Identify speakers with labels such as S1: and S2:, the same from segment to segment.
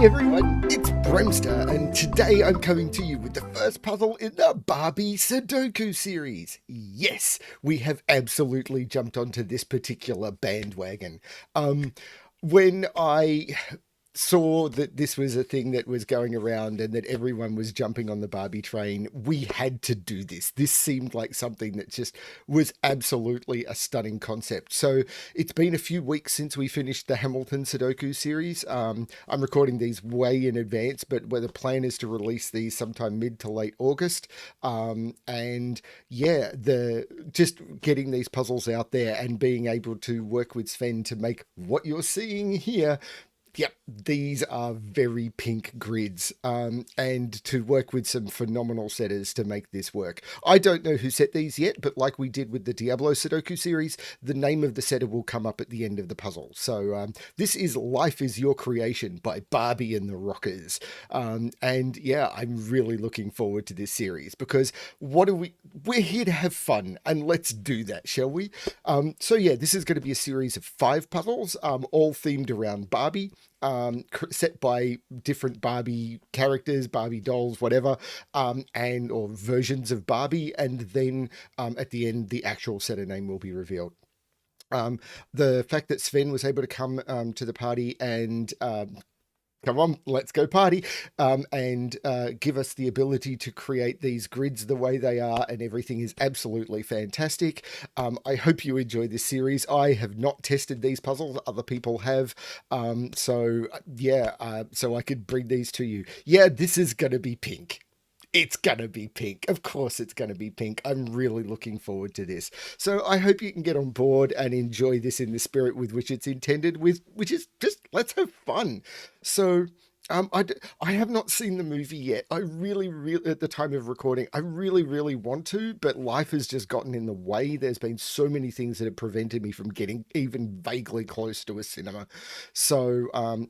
S1: Hey everyone, it's BremSter, and today I'm coming to you with the first puzzle in the Barbie Sudoku series. Yes, we have absolutely jumped onto this particular bandwagon. When I saw that this was a thing that was going around and that everyone was jumping on the Barbie train, we had to do this. This seemed like something that just was absolutely a stunning concept. So it's been a few weeks since we finished the Hamilton Sudoku series. I'm recording these way in advance, but where the plan is to release these sometime mid to late August. And yeah, the just getting these puzzles out there and being able to work with Sven to make what you're seeing here. Yep, these are very pink grids, and to work with some phenomenal setters to make this work. I don't know who set these yet, but like we did with the Diablo Sudoku series, the name of the setter will come up at the end of the puzzle. So this is Life is Your Creation by Barbie and the Rockers. And yeah, I'm really looking forward to this series because we're here to have fun, and let's do that, shall we? So yeah, this is going to be a series of 5 puzzles, all themed around Barbie. Set by different Barbie characters, Barbie dolls, whatever, and or versions of Barbie, and then at the end, the actual setter name will be revealed. The fact that Sven was able to come to the party and come on, let's go party, and give us the ability to create these grids the way they are, and everything is absolutely fantastic. I hope you enjoy this series. I have not tested these puzzles, other people have, so yeah, so I could bring these to you. Yeah, this is gonna be pink. It's gonna be pink. Of course it's gonna be pink. I'm really looking forward to this. So I hope you can get on board and enjoy this in the spirit with which it's intended, which is just let's have fun. So I have not seen the movie yet. I really, at the time of recording, I really, really want to, but life has just gotten in the way. There's been so many things that have prevented me from getting even vaguely close to a cinema. So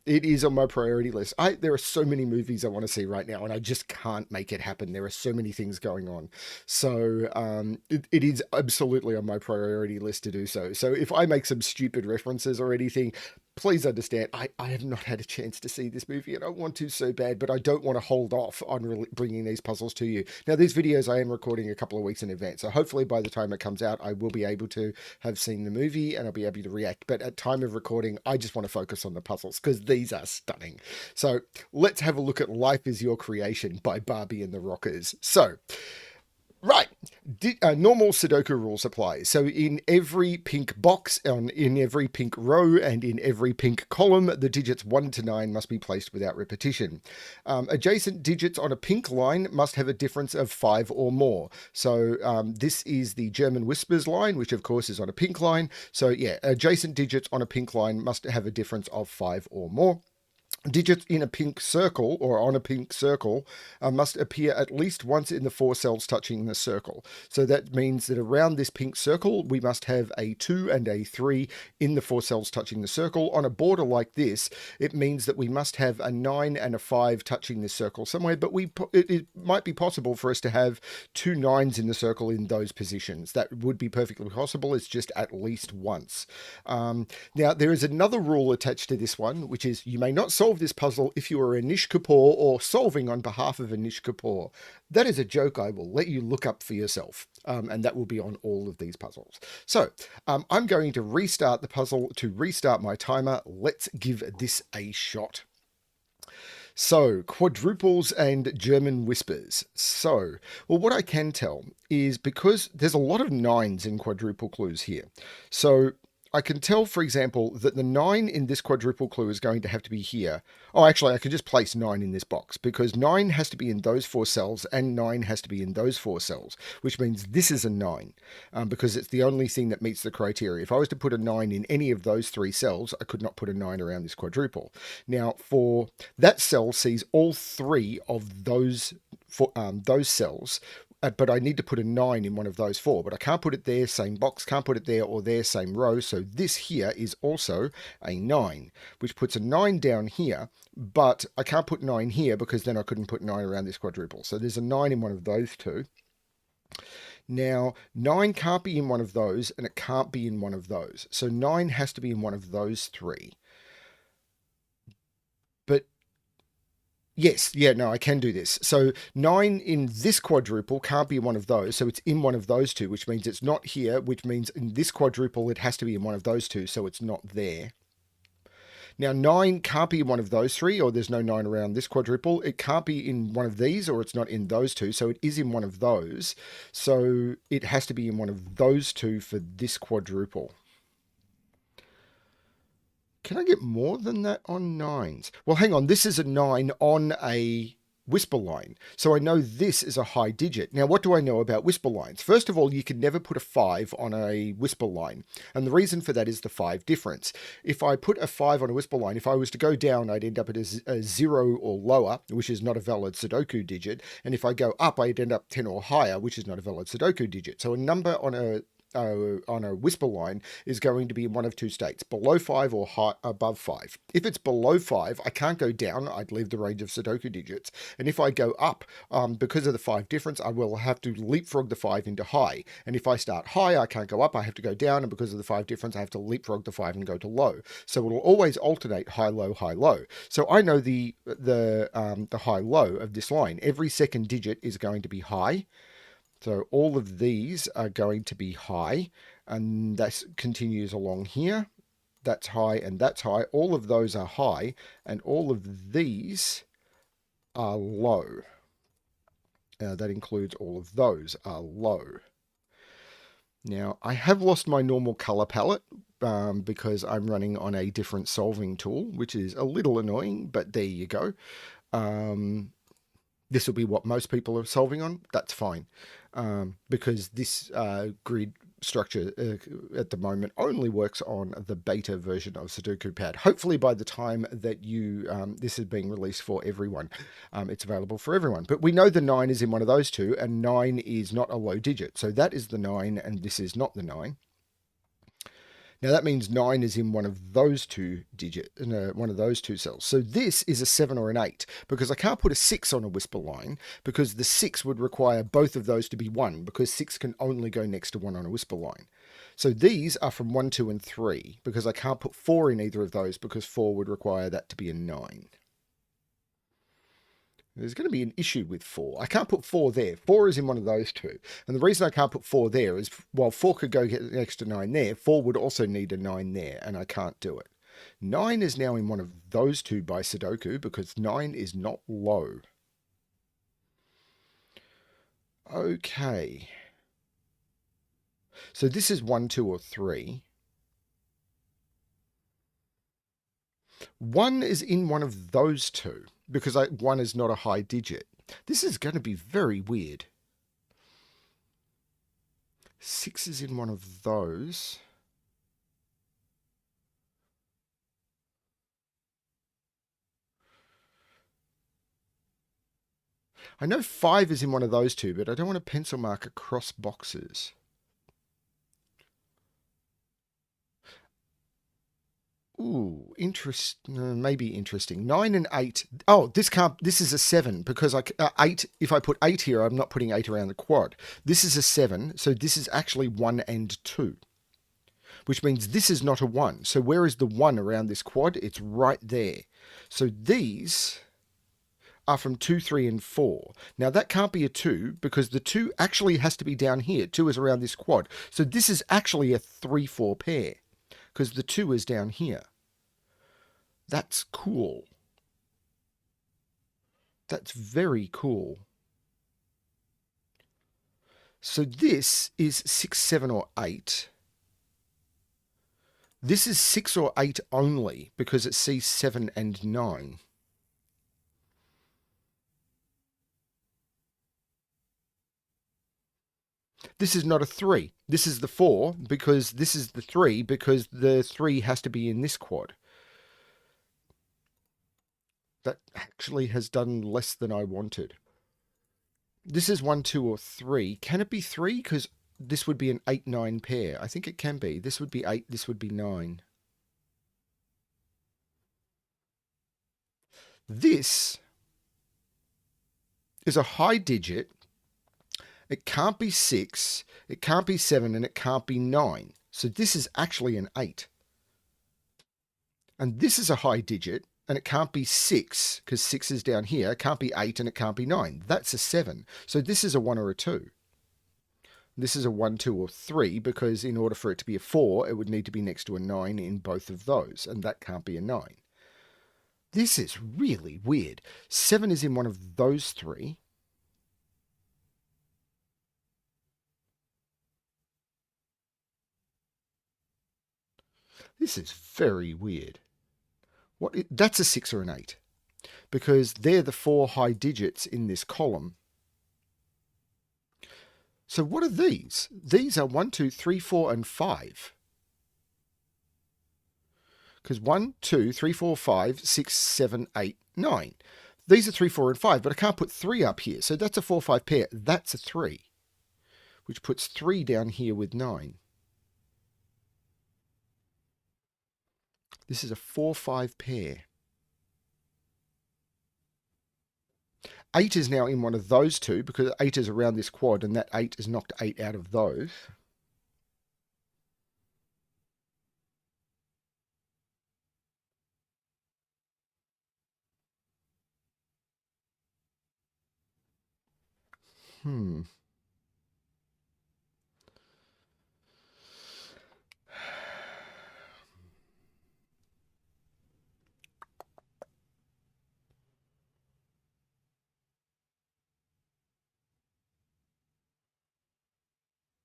S1: it is on my priority list. There are so many movies I want to see right now, and I just can't make it happen. There are so many things going on. So it is absolutely on my priority list to do so. So if I make some stupid references or anything, please understand, I have not had a chance to see this movie, and I want to so bad, but I don't want to hold off on bringing these puzzles to you. Now, these videos I am recording a couple of weeks in advance, so hopefully by the time it comes out, I will be able to have seen the movie, and I'll be able to react. But at time of recording, I just want to focus on the puzzles, because these are stunning. So let's have a look at Life is Your Creation by Barbie and the Rockers. So, right, normal Sudoku rules apply. So in every pink box, in every pink row, and in every pink column, the digits 1 to 9 must be placed without repetition. Adjacent digits on a pink line must have a difference of 5 or more. So this is the German Whispers line, which of course is on a pink line. So yeah, adjacent digits on a pink line must have a difference of 5 or more. Digits in a pink circle or on a pink circle must appear at least once in the 4 cells touching the circle. So that means that around this pink circle, we must have a 2 and a 3 in the 4 cells touching the circle. On a border like this, it means that we must have a 9 and a 5 touching this circle somewhere, but it might be possible for us to have 2 9s in the circle in those positions. That would be perfectly possible. It's just at least once. Now, there is another rule attached to this one, which is you may not solve this puzzle if you are Anish Kapoor or solving on behalf of Anish Kapoor. That is a joke I will let you look up for yourself, and that will be on all of these puzzles. So I'm going to restart the puzzle to restart my timer. Let's give this a shot. So, quadruples and German whispers. So, well, what I can tell is because there's a lot of 9s in quadruple clues here. So, I can tell, for example, that the 9 in this quadruple clue is going to have to be here. Oh, actually, I could just place 9 in this box because 9 has to be in those 4 cells and 9 has to be in those 4 cells, which means this is a 9 because it's the only thing that meets the criteria. If I was to put a 9 in any of those 3 cells, I could not put a 9 around this quadruple. Now, for that cell sees all 3 of those cells, but I need to put a 9 in one of those 4, but I can't put it there, same box, can't put it there or there, same row. So this here is also a 9, which puts a 9 down here, but I can't put 9 here because then I couldn't put 9 around this quadruple. So there's a 9 in one of those 2. Now, 9 can't be in one of those, and it can't be in one of those. So 9 has to be in one of those 3. But Yes, yeah, no, I can do this. So 9 in this quadruple can't be one of those. So it's in one of those two, which means it's not here, which means in this quadruple it has to be in one of those two, so it's not there. Now 9 can't be in one of those three, or there's no 9 around this quadruple. It can't be in one of these, or it's not in those two, so it is in one of those. So it has to be in one of those two for this quadruple. Can I get more than that on 9s? Well, hang on. This is a 9 on a whisper line. So I know this is a high digit. Now, what do I know about whisper lines? First of all, you can never put a 5 on a whisper line. And the reason for that is the 5 difference. If I put a 5 on a whisper line, if I was to go down, I'd end up at a 0 or lower, which is not a valid Sudoku digit. And if I go up, I'd end up 10 or higher, which is not a valid Sudoku digit. So a number on a whisper line is going to be in one of two states, below 5 or high, above 5. If it's below 5, I can't go down. I'd leave the range of Sudoku digits. And if I go up, because of the 5 difference, I will have to leapfrog the 5 into high. And if I start high, I can't go up. I have to go down. And because of the 5 difference, I have to leapfrog the 5 and go to low. So it will always alternate high, low, high, low. So I know the high, low of this line. Every second digit is going to be high. So all of these are going to be high, and that continues along here. That's high and that's high. All of those are high, and all of these are low. That includes all of those are low. Now, I have lost my normal color palette because I'm running on a different solving tool, which is a little annoying, but there you go. This will be what most people are solving on. That's fine. Because this grid structure at the moment only works on the beta version of Sudoku Pad. Hopefully by the time that you this is being released for everyone, it's available for everyone. But we know the 9 is in one of those two, and 9 is not a low digit. So that is the 9, and this is not the 9. Now that means 9 is in one of those two one of those two cells. So this is a 7 or an 8, because I can't put a 6 on a whisper line, because the 6 would require both of those to be 1, because 6 can only go next to 1 on a whisper line. So these are from 1, 2, and 3, because I can't put 4 in either of those, because 4 would require that to be a 9. There's going to be an issue with 4. I can't put 4 there. 4 is in one of those two. And the reason I can't put 4 there is, while 4 could go get an extra 9 there, 4 would also need a 9 there, and I can't do it. 9 is now in one of those two by Sudoku, because 9 is not low. Okay. So this is 1, 2, or 3. 1 is in one of those two, because 1 is not a high digit. This is going to be very weird. 6 is in one of those. I know 5 is in one of those two, but I don't want to pencil mark across boxes. Ooh, maybe interesting. 9 and 8. Oh, this is a 7, because 8, if I put 8 here, I'm not putting 8 around the quad. This is a 7, so this is actually 1 and 2, which means this is not a 1. So where is the 1 around this quad? It's right there. So these are from 2, 3, and 4. Now that can't be a 2, because the 2 actually has to be down here. 2 is around this quad. So this is actually a 3, 4 pair, because the 2 is down here. That's cool. That's very cool. So this is 6, 7, or 8. This is 6 or 8 only, because it sees 7 and 9. This is not a 3. This is the 4, because this is the 3, because the 3 has to be in this quad. That actually has done less than I wanted. This is 1, 2, or 3. Can it be 3? Because this would be an 8, 9 pair. I think it can be. This would be 8. This would be 9. This is a high digit. It can't be 6. It can't be 7. And it can't be 9. So this is actually an 8. And this is a high digit. and it can't be 6 because 6 is down here. It can't be 8 and it can't be 9. That's a 7. So this is a 1 or a 2. This is a 1, 2, or 3 because in order for it to be a 4, it would need to be next to a 9 in both of those, and that can't be a 9. This is really weird. 7 is in one of those 3. This is very weird. That's a 6 or an 8 because they're the 4 high digits in this column. So what are these? These are 1, 2, 3, 4, and 5. Because 1, 2, 3, 4, 5, 6, 7, 8, 9. These are 3, 4, and 5, but I can't put 3 up here. So that's a 4, 5 pair. That's a 3, which puts 3 down here with 9. This is a 4, 5 pair. 8 is now in one of those two because 8 is around this quad, and that 8 has knocked 8 out of those.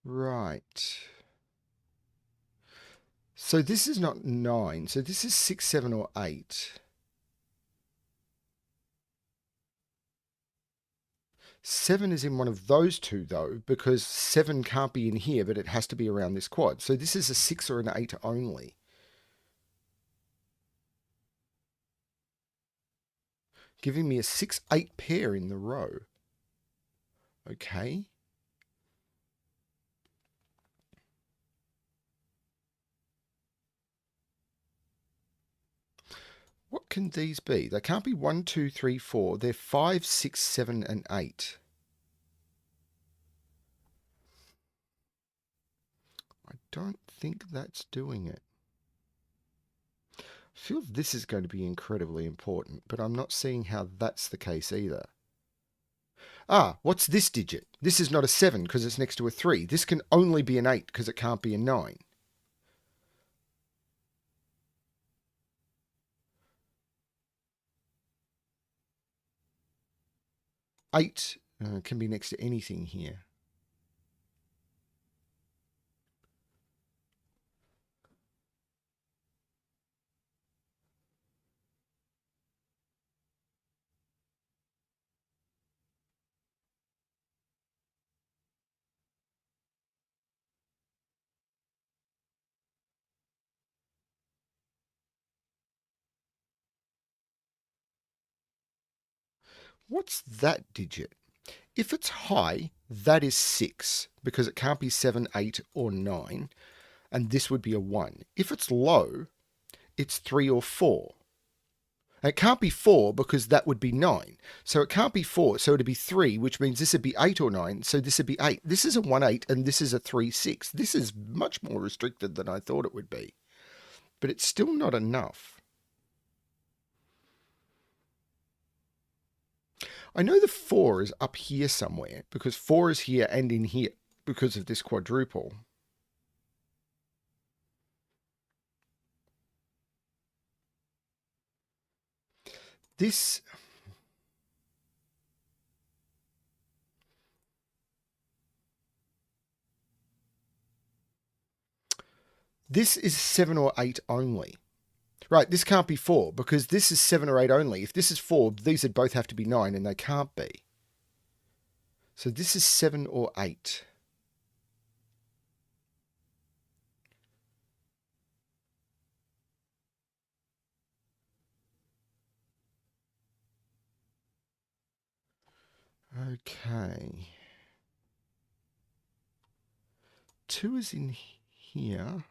S1: Right. So this is not 9. So this is 6, 7, or 8. 7 is in one of those two, though, because 7 can't be in here, but it has to be around this quad. So this is a 6 or an 8 only. Giving me a 6, 8 pair in the row. Okay. What can these be? They can't be 1, 2, 3, 4. They're 5, 6, 7, and 8. I don't think that's doing it. I feel this is going to be incredibly important, but I'm not seeing how that's the case either. Ah, what's this digit? This is not a 7 because it's next to a 3. This can only be an 8 because it can't be a 9. 8 can be next to anything here. What's that digit? If it's high, that is 6 because it can't be 7, 8, or 9, and this would be a 1. If it's low, it's 3 or 4. And it can't be 4 because that would be 9. So it can't be 4, so it'd be 3, which means this would be 8 or 9, so this would be 8. This is a 1, 8, and this is a 3, 6. This is much more restricted than I thought it would be. But it's still not enough. I know the 4 is up here somewhere because 4 is here and in here because of this quadruple. This is 7 or 8 only. Right, this can't be 4 because this is 7 or 8 only. If this is 4, these would both have to be 9 and they can't be. So this is 7 or 8. Okay. 2 is in here.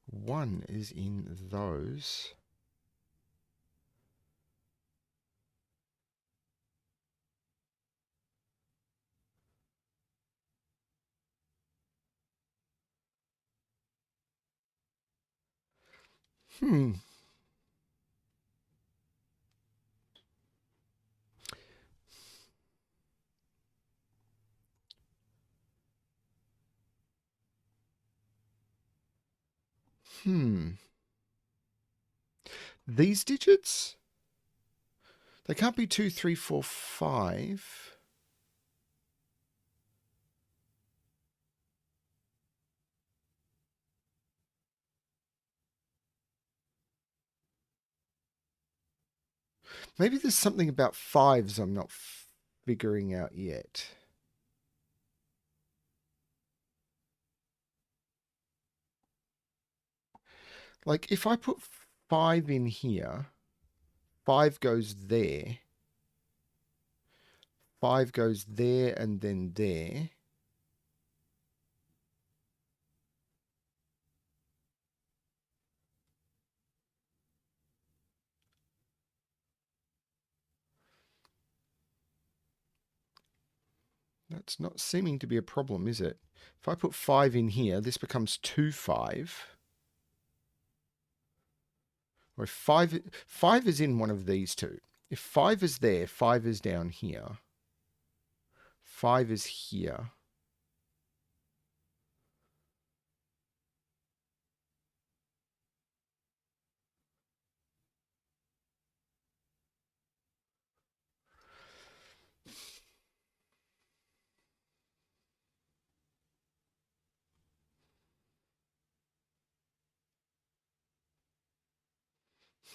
S1: 1 is in those. These digits? They can't be 2, 3, 4, 5. Maybe there's something about fives I'm not figuring out yet. Like, if I put 5 in here, 5 goes there, 5 goes there and then there. That's not seeming to be a problem, is it? If I put 5 in here, this becomes 2, 5. Or if 5 is in one of these two. If 5 is there, 5 is down here. 5 is here.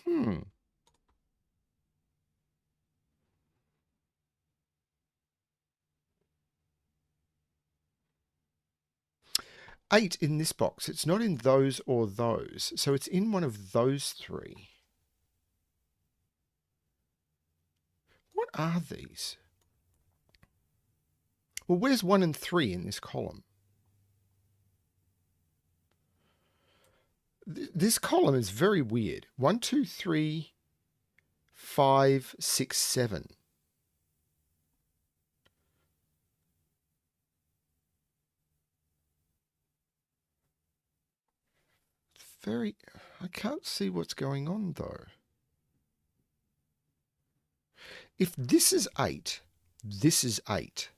S1: Hmm. 8 in this box. It's not in those or those. So it's in one of those three. What are these? Well, where's 1 and 3 in this column? This column is very weird. 1, 2, 3, 5, 6, 7. Very... I can't see what's going on, though. If this is 8, this is 8.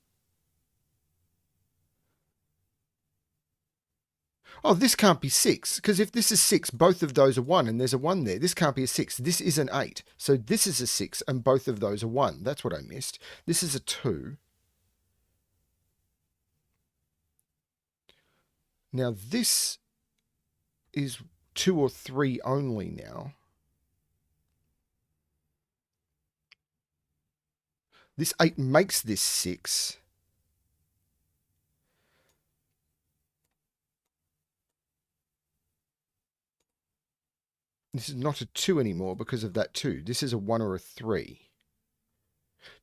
S1: Oh, this can't be 6, because if this is 6, both of those are 1, and there's a 1 there. This can't be a 6. This is an 8. So this is a 6, and both of those are 1. That's what I missed. This is a 2. Now this is 2 or 3 only now. This 8 makes this 6. This is not a 2 anymore because of that 2. This is a 1 or a 3.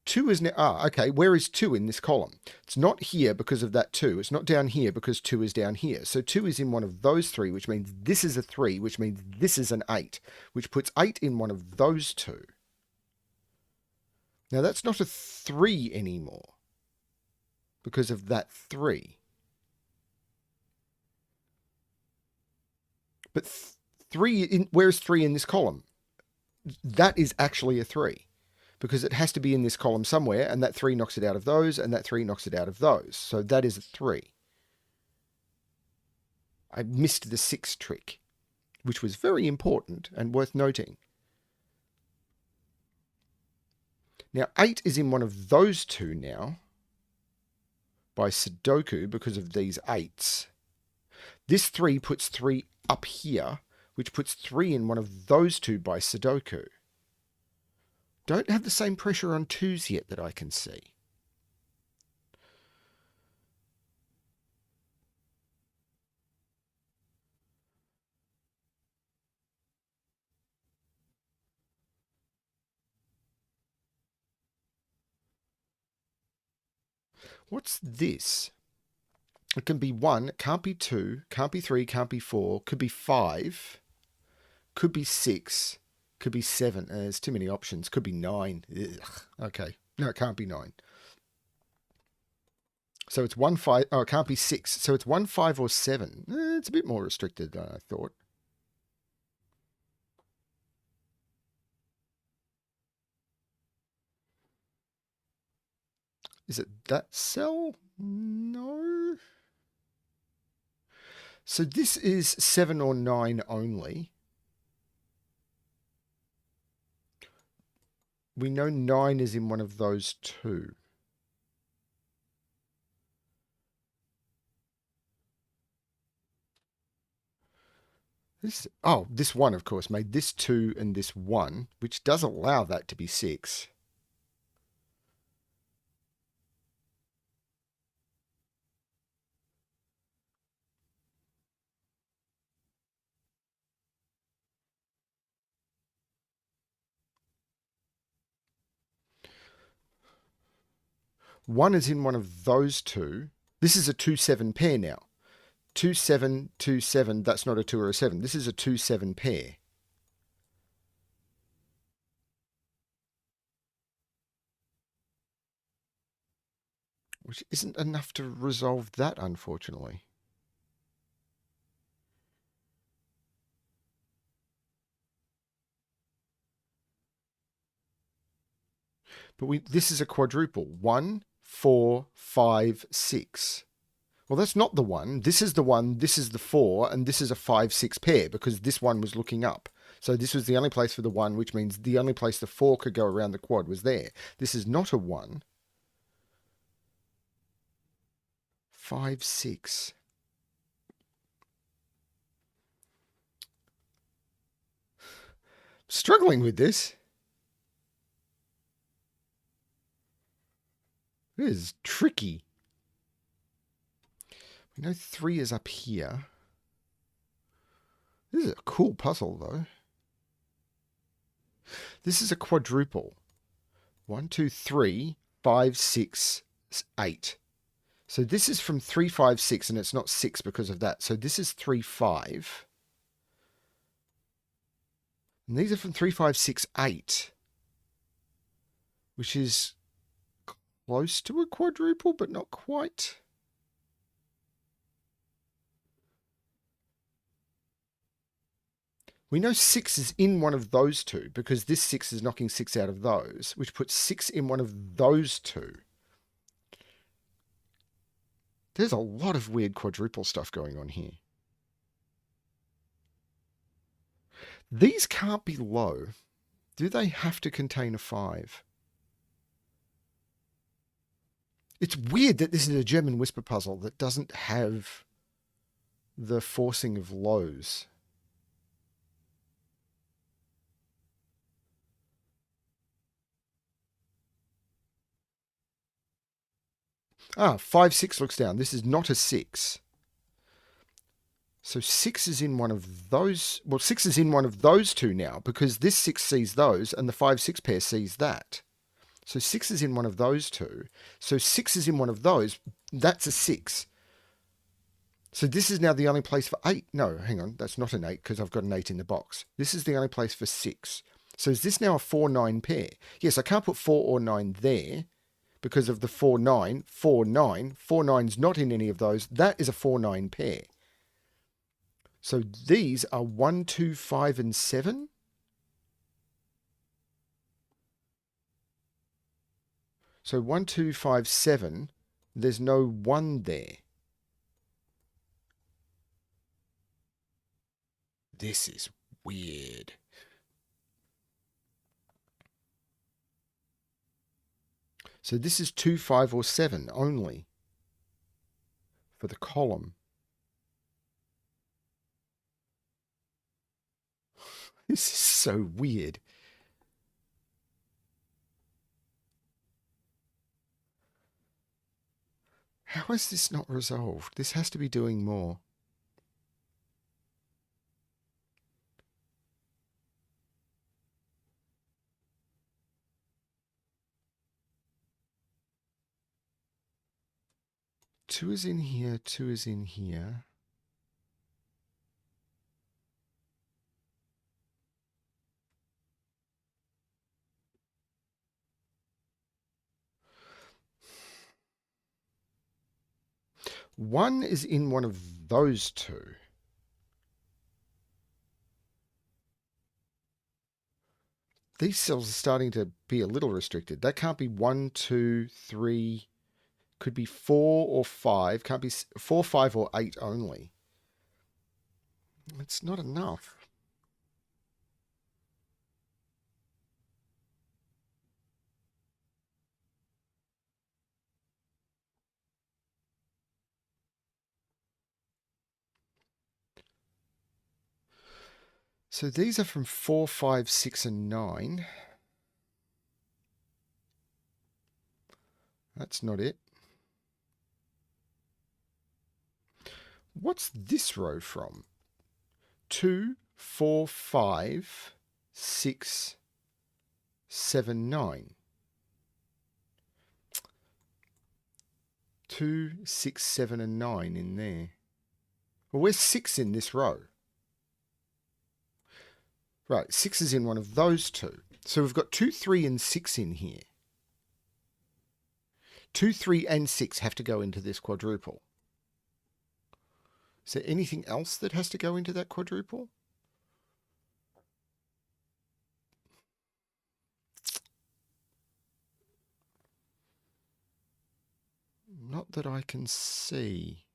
S1: 2 is now... okay. Where is 2 in this column? It's not here because of that 2. It's not down here because 2 is down here. So 2 is in one of those 3, which means this is a 3, which means this is an 8, which puts 8 in one of those 2. Now that's not a 3 anymore because of that 3. But 3, where's 3 in this column? That is actually a 3 because it has to be in this column somewhere, and that 3 knocks it out of those, and that 3 knocks it out of those. So that is a 3. I missed the 6 trick, which was very important and worth noting. Now 8 is in one of those 2 now by Sudoku because of these 8s. This 3 puts 3 up here, which puts 3 in one of those 2 by Sudoku. Don't have the same pressure on 2s yet that I can see. What's this? It can be 1, it can't be 2, can't be 3, can't be 4, could be 5, could be 6, could be 7. There's too many options. Could be 9. Ugh. Okay. No, it can't be 9. So it's 1, 5. Oh, it can't be 6. So it's 1, 5, or 7. It's a bit more restricted than I thought. Is it that cell? No. So this is 7 or 9 only. We know 9 is in one of those two. This one, of course, made this 2 and this 1, which does allow that to be 6. One is in one of those two. This is a 2-7 pair now. 2-7, 2-7, that's not a 2 or a 7. This is a 2-7 pair. Which isn't enough to resolve that, unfortunately. But this is a quadruple. 1, 4, 5, 6. Well, that's not the 1. This is the 1, this is the 4, and this is a 5-6 pair because this one was looking up. So this was the only place for the 1, which means the only place the 4 could go around the quad was there. This is not a 1. 5, 6. Struggling with this. It is tricky. We know 3 is up here. This is a cool puzzle, though. This is a quadruple. 1, 2, 3, 5, 6, 8. So this is from 3, 5, 6, and it's not 6 because of that. So this is 3, 5. And these are from 3, 5, 6, 8. Which is close to a quadruple, but not quite. We know 6 is in one of those two because this 6 is knocking 6 out of those, which puts 6 in one of those two. There's a lot of weird quadruple stuff going on here. These can't be low. Do they have to contain a 5? It's weird that this is a German Whisper puzzle that doesn't have the forcing of lows. 5, 6 looks down. This is not a 6. So 6 is in one of those. Well, 6 is in one of those two now because this 6 sees those and the 5, 6 pair sees that. So 6 is in one of those two. So 6 is in one of those. That's a 6. So this is now the only place for 8. No, hang on. That's not an 8 because I've got an 8 in the box. This is the only place for 6. So is this now a 4, 9 pair? Yes, I can't put 4 or 9 there because of the 4, 9. 4, 9. 4, 9's not in any of those. That is a 4, 9 pair. So these are 1, 2, 5, and 7. So 1, 2, 5, 7. There's no 1 there. This is weird. So this is 2, 5, or 7 only for the column. This is so weird. How is this not resolved? This has to be doing more. Two is in here, 2 is in here. One is in one of those two. These cells are starting to be a little restricted. That can't be 1, 2, 3. Could be 4 or 5. Can't be 4, 5, or 8 only. It's not enough. So these are from 4, 5, 6, and 9. That's not it. What's this row from? 2, 4, 5, 6, 7, 9. 2, 6, 7, and 9 in there. Well, where's 6 in this row? Right, 6 is in one of those two. So we've got 2, 3, and 6 in here. 2, 3, and 6 have to go into this quadruple. Is there anything else that has to go into that quadruple? Not that I can see.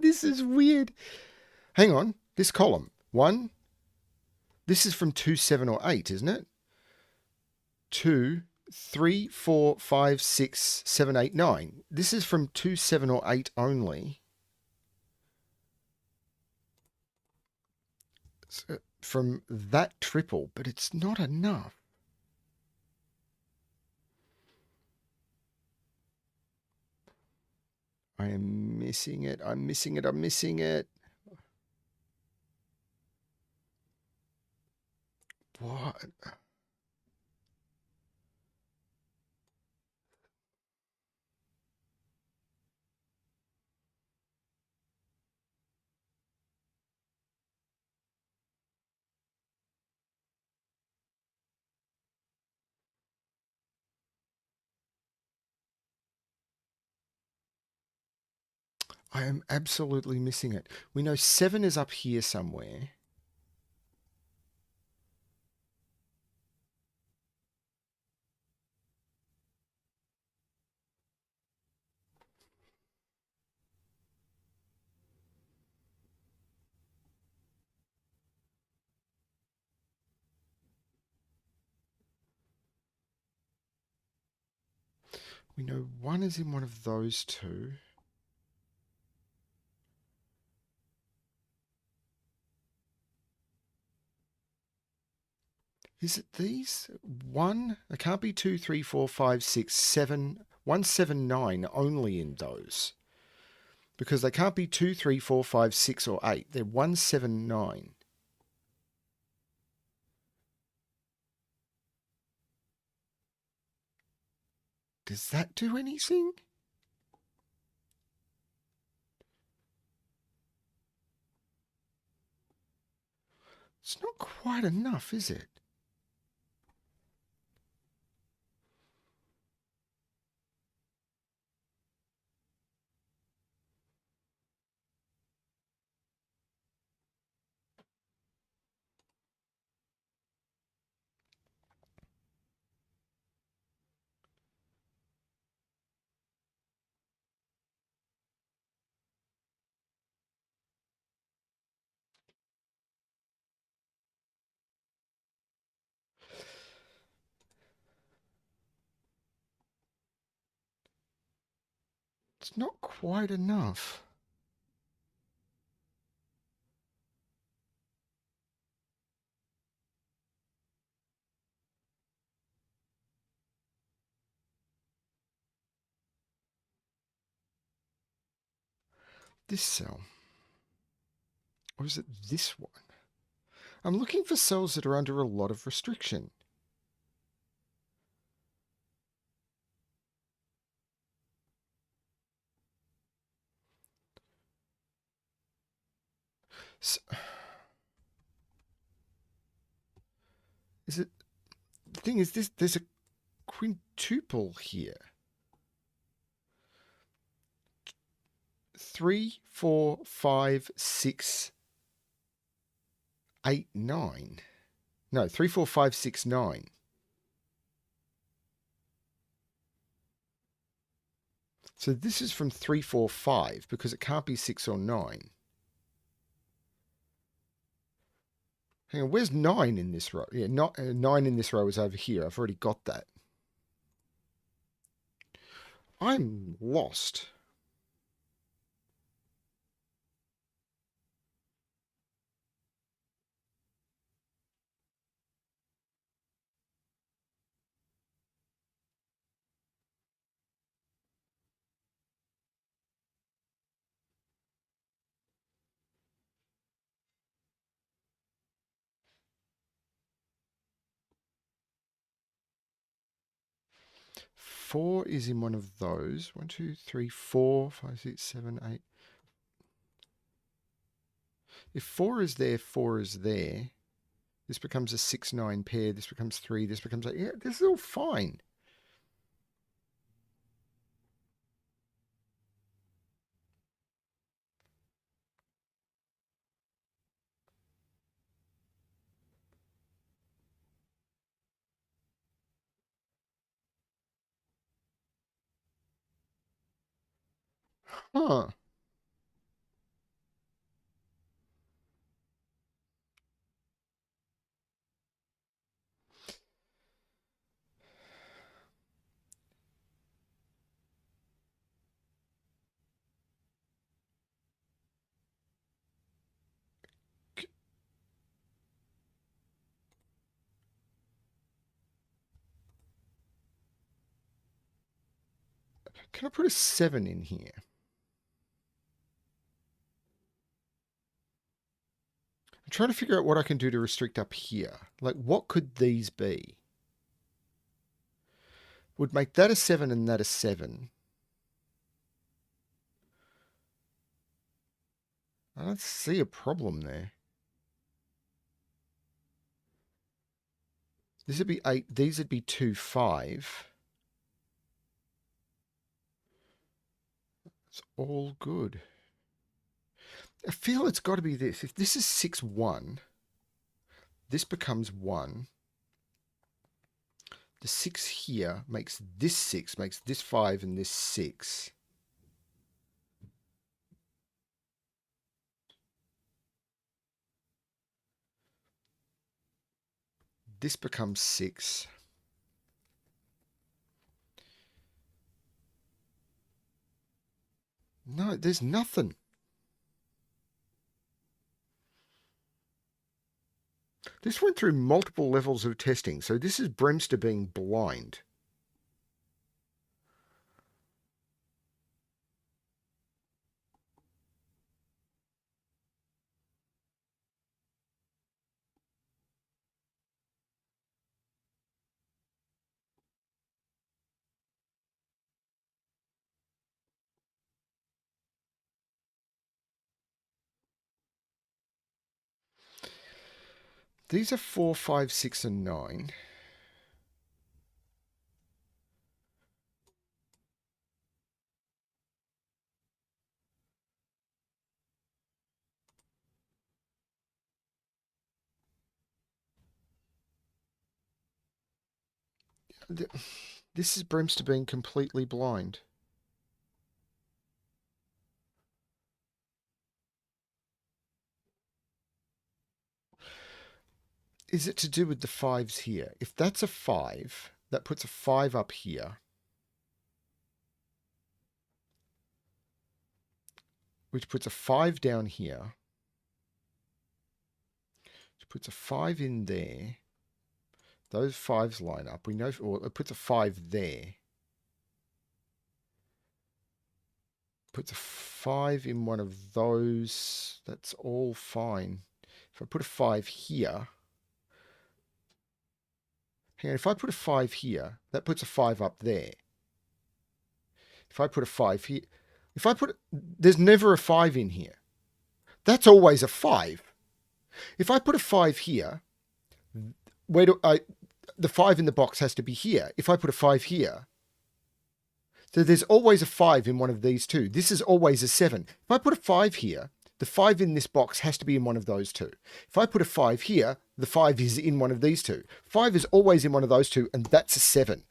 S1: This is weird. Hang on. This column. 1. This is from 2, 7, or 8, isn't it? 2, 3, 4, 5, 6, 7, 8, 9. This is from 2, 7, or 8 only. So from that triple, but it's not enough. I am missing it. I'm missing it. I'm missing it. What? I am absolutely missing it. We know 7 is up here somewhere. We know 1 is in one of those two. Is it these? 1? It can't be 2, 3, 4, 5, 6, 7. 1, 7, 9 only in those. Because they can't be 2, 3, 4, 5, 6, or 8. They're 1, 7, 9. Does that do anything? It's not quite enough, is it? It's not quite enough. This cell. Or is it this one? I'm looking for cells that are under a lot of restriction. So, is it... The thing is, there's a quintuple here. 3, 4, 5, 6, 8, 9. No, 3, 4, 5, 6, 9. So this is from 3, 4, 5 because it can't be 6 or 9. Hang on, where's 9 in this row? Yeah, 9 in this row is over here. I've already got that. I'm lost. Four is in one of those. 1, 2, 3, 4, 5, 6, 7, 8. If 4 is there, 4 is there. This becomes a 6, 9 pair. This becomes 3. This becomes 8. Yeah, this is all fine. Huh. Can I put a 7 in here? I'm trying to figure out what I can do to restrict up here. Like, what could these be? Would make that a 7 and that a 7. I don't see a problem there. This would be 8. These would be 2, 5. It's all good. I feel it's got to be this. If this is 6, 1, this becomes 1. The 6 here makes this 6, makes this 5 and this 6. This becomes 6. No, there's nothing. This went through multiple levels of testing, so this is BremSter being blind. These are 4, 5, 6, and 9. This is BremSter being completely blind. Is it to do with the 5s here? If that's a 5, that puts a 5 up here, which puts a 5 down here, which puts a 5 in there. Those 5s line up. We know, or it puts a 5 there. Puts a 5 in one of those. That's all fine. If I put a 5 here, hang on, if I put a 5 here, that puts a 5 up there. If I put a 5 here, there's never a 5 in here. That's always a 5. If I put a 5 here, the 5 in the box has to be here. If I put a 5 here, so there's always a 5 in one of these two. This is always a 7. If I put a 5 here, the 5 in this box has to be in one of those two. If I put a 5 here, the 5 is in one of these two. 5 is always in one of those two, and that's a 7.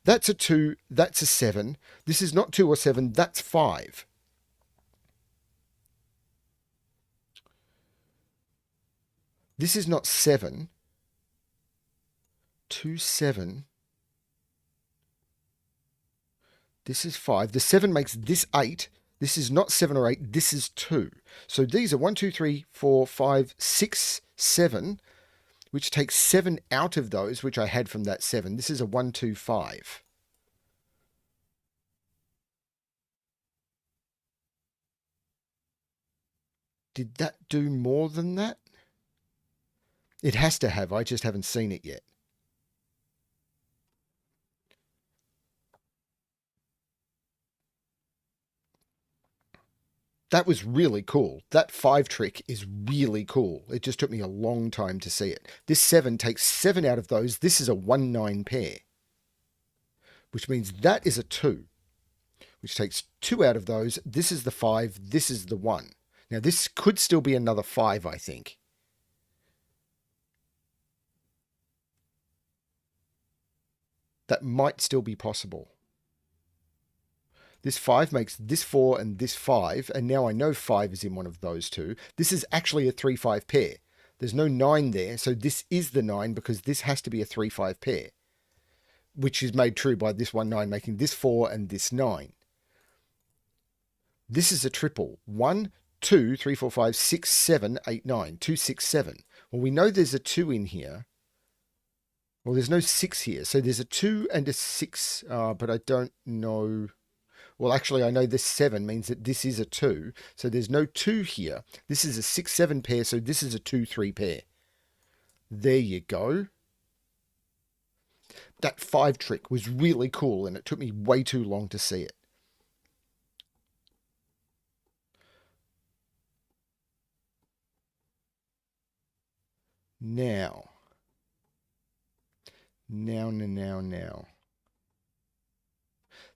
S1: That's a 2, that's a 7. This is not 2 or 7, that's 5. This is not 7. 2, 7. This is 5. The 7 makes this 8. This is not 7 or 8. This is 2. So these are 1, 2, 3, 4, 5, 6, 7, which takes 7 out of those, which I had from that 7. This is a 1, 2, 5. Did that do more than that? It has to have. I just haven't seen it yet. That was really cool. That 5 trick is really cool. It just took me a long time to see it. This 7 takes 7 out of those. This is a 1-9 pair, which means that is a 2, which takes 2 out of those. This is the 5. This is the 1. Now, this could still be another 5, I think. That might still be possible. This 5 makes this 4 and this 5, and now I know 5 is in one of those two. This is actually a 3-5 pair. There's no 9 there, so this is the 9 because this has to be a 3-5 pair, which is made true by this 1-9 making this 4 and this 9. This is a triple. 1, 2, 3, 4, 5, 6, 7, 8, 9. 2, 6, 7. Well, we know there's a 2 in here. Well, there's no 6 here, so there's a 2 and a 6, but I don't know. Well, actually, I know this 7 means that this is a 2, so there's no 2 here. This is a 6-7 pair, so this is a 2-3 pair. There you go. That 5 trick was really cool, and it took me way too long to see it. Now.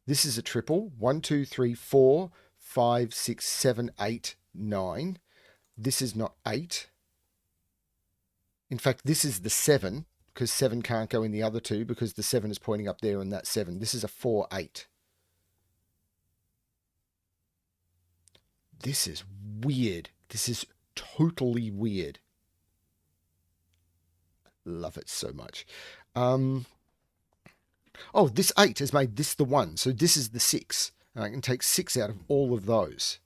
S1: This is a triple. 1, 2, 3, 4, 5, 6, 7, 8, 9. This is not 8. In fact, this is the 7, because 7 can't go in the other two because the 7 is pointing up there and that's 7. This is a 4, 8. This is weird. This is totally weird. Love it so much. Oh, this 8 has made this the 1. So this is the 6. And I can take 6 out of all of those.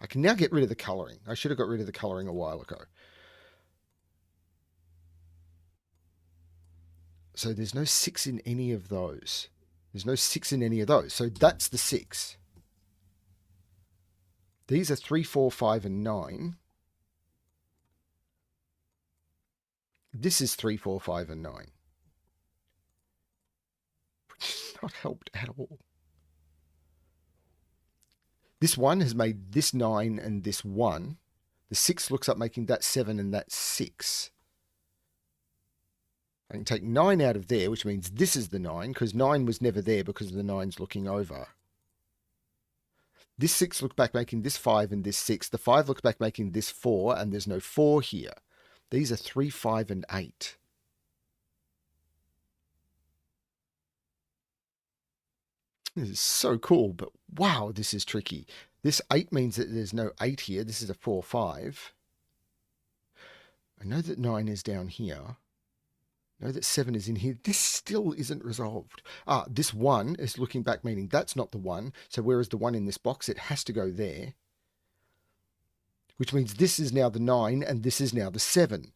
S1: I can now get rid of the colouring. I should have got rid of the colouring a while ago. So there's no 6 in any of those. There's no 6 in any of those. So that's the 6. These are 3, 4, 5, and 9. This is 3, 4, 5, and 9. Not helped at all. This 1 has made this 9 and this 1. The 6 looks up making that 7 and that 6. I can take 9 out of there, which means this is the 9, because 9 was never there because the 9's looking over. This 6 looks back making this 5 and this 6. The 5 looks back making this 4, and there's no 4 here. These are 3, 5, and 8. This is so cool, but wow, this is tricky. This 8 means that there's no 8 here. This is a 4, 5. I know that 9 is down here. I know that 7 is in here. This still isn't resolved. This 1 is looking back, meaning that's not the 1. So whereas the 1 in this box, it has to go there. Which means this is now the 9 and this is now the 7.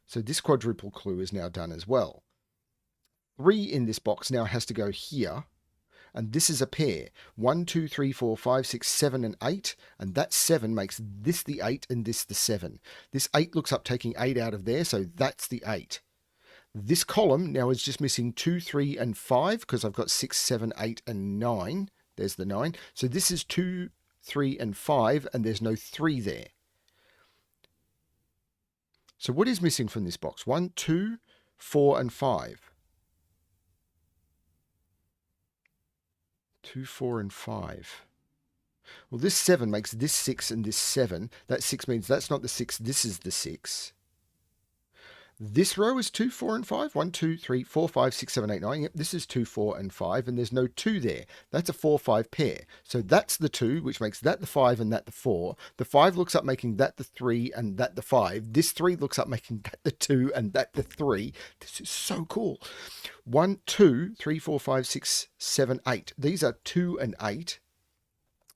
S1: So this quadruple clue is now done as well. 3 in this box now has to go here. And this is a pair. 1, 2, 3, 4, 5, 6, 7, and 8. And that 7 makes this the 8 and this the 7. This 8 looks up taking 8 out of there, so that's the 8. This column now is just missing 2, 3, and 5 because I've got 6, 7, 8, and 9. There's the 9. So this is 2, 3, and 5, and there's no 3 there. So what is missing from this box? 1, 2, 4 and 5. 2, 4, and 5. Well, this 7 makes this 6 and this 7. That 6 means that's not the 6, this is the 6. This row is 2, 4, and 5. 1, 2, 3, 4, 5, 6, 7, 8, 9. Yep, this is 2, 4, and 5, and there's no 2 there. That's a 4, 5 pair. So that's the 2, which makes that the 5 and that the 4. The 5 looks up making that the 3 and that the 5. This 3 looks up making that the 2 and that the 3. This is so cool. 1, 2, 3, 4, 5, 6, 7, 8. These are 2 and 8.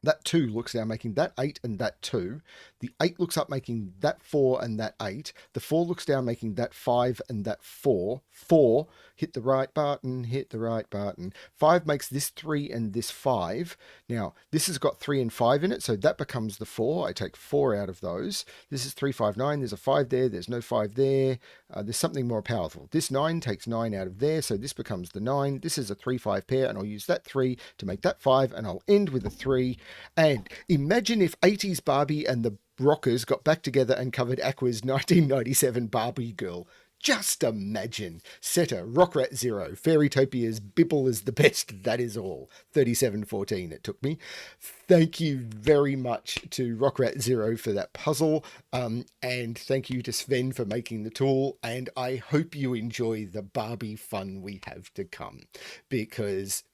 S1: That 2 looks now making that 8 and that 2. The 8 looks up making that 4 and that 8. The 4 looks down making that 5 and that 4. 4, hit the right button, hit the right button. 5 makes this 3 and this 5. Now, this has got 3 and 5 in it, so that becomes the 4. I take 4 out of those. This is 3, 5, 9. There's a 5 there. There's no 5 there. There's something more powerful. This 9 takes 9 out of there, so this becomes the 9. This is a 3, 5 pair, and I'll use that 3 to make that 5, and I'll end with a 3. And imagine if 80s Barbie and the Rockers got back together and covered Aqua's 1997 Barbie Girl. Just imagine. Seta, Rockrat Zero, Fairytopia's Bibble is the best, that is all. 3714 it took me. Thank you very much to Rockrat Zero for that puzzle, and thank you to Sven for making the tool, and I hope you enjoy the Barbie fun we have to come, because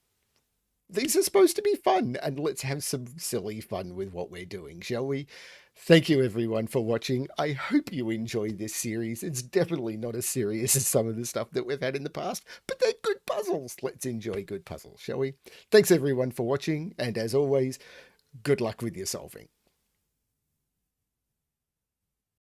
S1: these are supposed to be fun, and let's have some silly fun with what we're doing, shall we? Thank you everyone for watching. I hope you enjoy this series. It's definitely not as serious as some of the stuff that we've had in the past, but they're good puzzles. Let's enjoy good puzzles, shall we? Thanks everyone for watching, and as always, good luck with your solving.